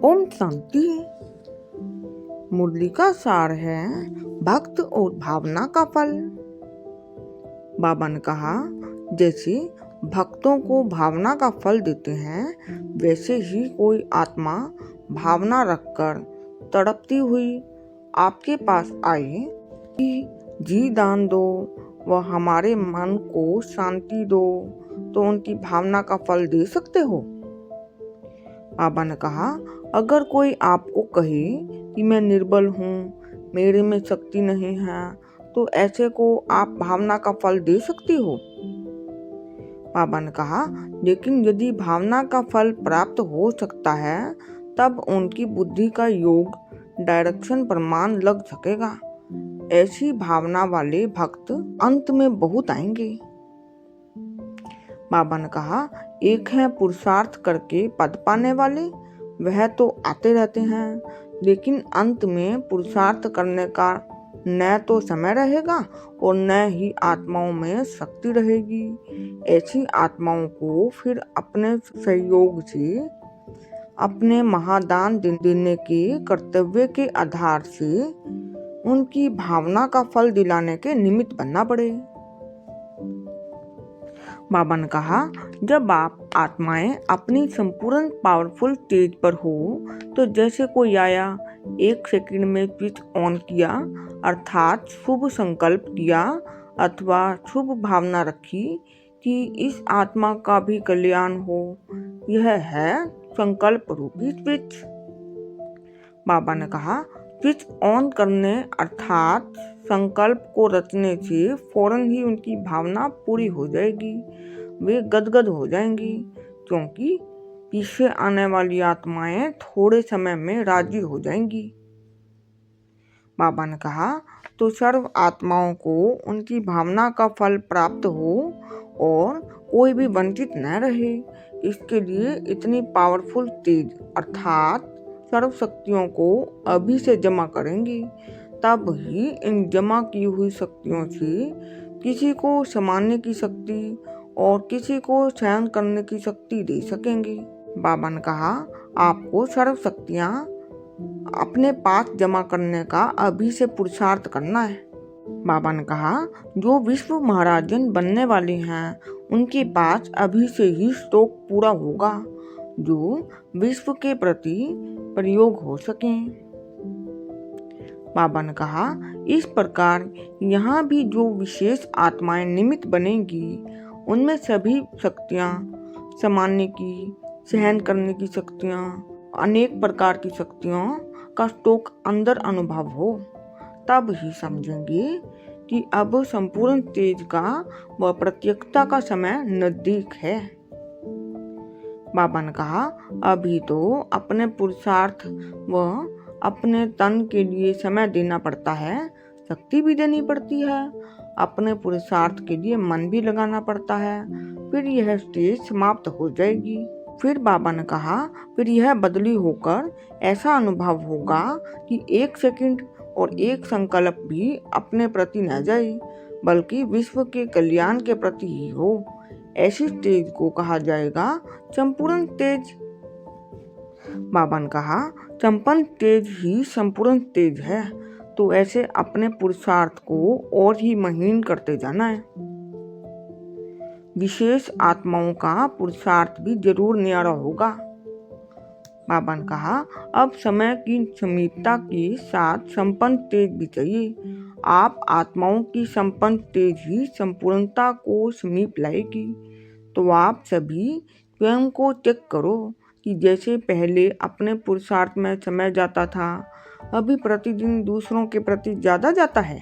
ओम शांति। मुरली का सार है भक्त और भावना का फल। बाबा ने कहा, जैसे भक्तों को भावना का फल देते हैं, वैसे ही कोई आत्मा भावना रखकर तड़पती हुई आपके पास आए कि जी दान दो व हमारे मन को शांति दो, तो उनकी भावना का फल दे सकते हो। बाबा ने कहा, अगर कोई आपको कहे कि मैं निर्बल हूँ, मेरे में शक्ति नहीं है, तो ऐसे को आप भावना का फल दे सकती हो। बाबा ने कहा, लेकिन यदि भावना का फल प्राप्त हो सकता है, तब उनकी बुद्धि का योग डायरेक्शन प्रमाण लग सकेगा। ऐसी भावना वाले भक्त अंत में बहुत आएंगे। बाबा ने कहा, एक है पुरुषार्थ करके पद पाने वाले, वह तो आते रहते हैं, लेकिन अंत में पुरुषार्थ करने का न तो समय रहेगा और न ही आत्माओं में शक्ति रहेगी। ऐसी आत्माओं को फिर अपने सहयोग से अपने महादान देने के कर्तव्य के आधार से उनकी भावना का फल दिलाने के निमित्त बनना पड़े। बाबा ने कहा, जब आप आत्माएं अपनी संपूर्ण पावरफुल स्टेज पर हो, तो जैसे कोई आया, 1 सेकंड में स्विच ऑन किया, अर्थात शुभ संकल्प किया अथवा शुभ भावना रखी कि इस आत्मा का भी कल्याण हो। यह है संकल्प रूपी स्विच। बाबा ने कहा, स्विच ऑन करने अर्थात संकल्प को रचने से फौरन ही उनकी भावना पूरी हो जाएगी। वे गदगद हो जाएंगी, क्योंकि पीछे आने वाली आत्माएं थोड़े समय में राजी हो जाएंगी। बाबा ने कहा, तो सर्व आत्माओं को उनकी भावना का फल प्राप्त हो और कोई भी वंचित न रहे, इसके लिए इतनी पावरफुल तेज अर्थात सर्व शक्तियों को अभी से जमा करेंगी। तब ही इन जमा की हुई शक्तियों से किसी को संभालने की शक्ति और किसी को सहन करने की शक्ति दे सकेंगे। बाबा ने कहा, आपको सर्व शक्तियाँ अपने पास जमा करने का अभी से पुरुषार्थ करना है। बाबा ने कहा, जो विश्व महाराजन बनने वाले हैं, उनके पास अभी से ही स्टॉक पूरा होगा, जो विश्व के प्रति प्रयोग हो सके। बाबा ने कहा, इस प्रकार यहाँ भी जो विशेष आत्माएं निमित्त बनेंगी, उनमें सभी शक्तियाँ, संभालने की, सहन करने की शक्तियाँ, अनेक प्रकार की शक्तियों का स्टॉक अंदर अनुभव हो, तब ही समझेंगे कि अब संपूर्ण तेज का व प्रत्यक्षता का समय नजदीक है। बाबा ने कहा, अभी तो अपने पुरुषार्थ व अपने तन के लिए समय देना पड़ता है, शक्ति भी देनी पड़ती है, अपने पुरुषार्थ के लिए मन भी लगाना पड़ता है, फिर यह स्टेज समाप्त हो जाएगी। फिर बाबा ने कहा, फिर यह बदली होकर ऐसा अनुभव होगा कि 1 सेकंड और 1 संकल्प भी अपने प्रति न जाए, बल्कि विश्व के कल्याण के प्रति ही हो। ऐसी स्टेज को कहा जाएगा संपूर्ण तेज। बाबा ने कहा, संपन्न तेज ही संपूर्ण तेज है, तो ऐसे अपने पुरुषार्थ को और ही महीन करते जाना है। विशेष आत्माओं का पुरुषार्थ भी जरूर न्यारा होगा। बाबा ने कहा, अब समय की समीपता के साथ संपन्न तेज भी चाहिए। आप आत्माओं की संपन्न तेज ही संपूर्णता को समीप लाएगी। तो आप सभी स्वयं को चेक करो कि जैसे पहले अपने पुरुषार्थ में समय जाता था, अभी प्रतिदिन दूसरों के प्रति ज्यादा जाता है।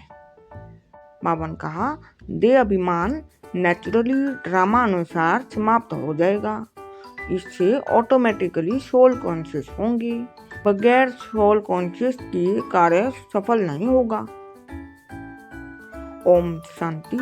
बाबा ने कहा, देह अभिमान नेचुरली ड्रामा अनुसार समाप्त हो जाएगा। इससे ऑटोमेटिकली सोल कॉन्शियस होंगे। बगैर सोल कॉन्शियस के कार्य सफल नहीं होगा। ओम शांति।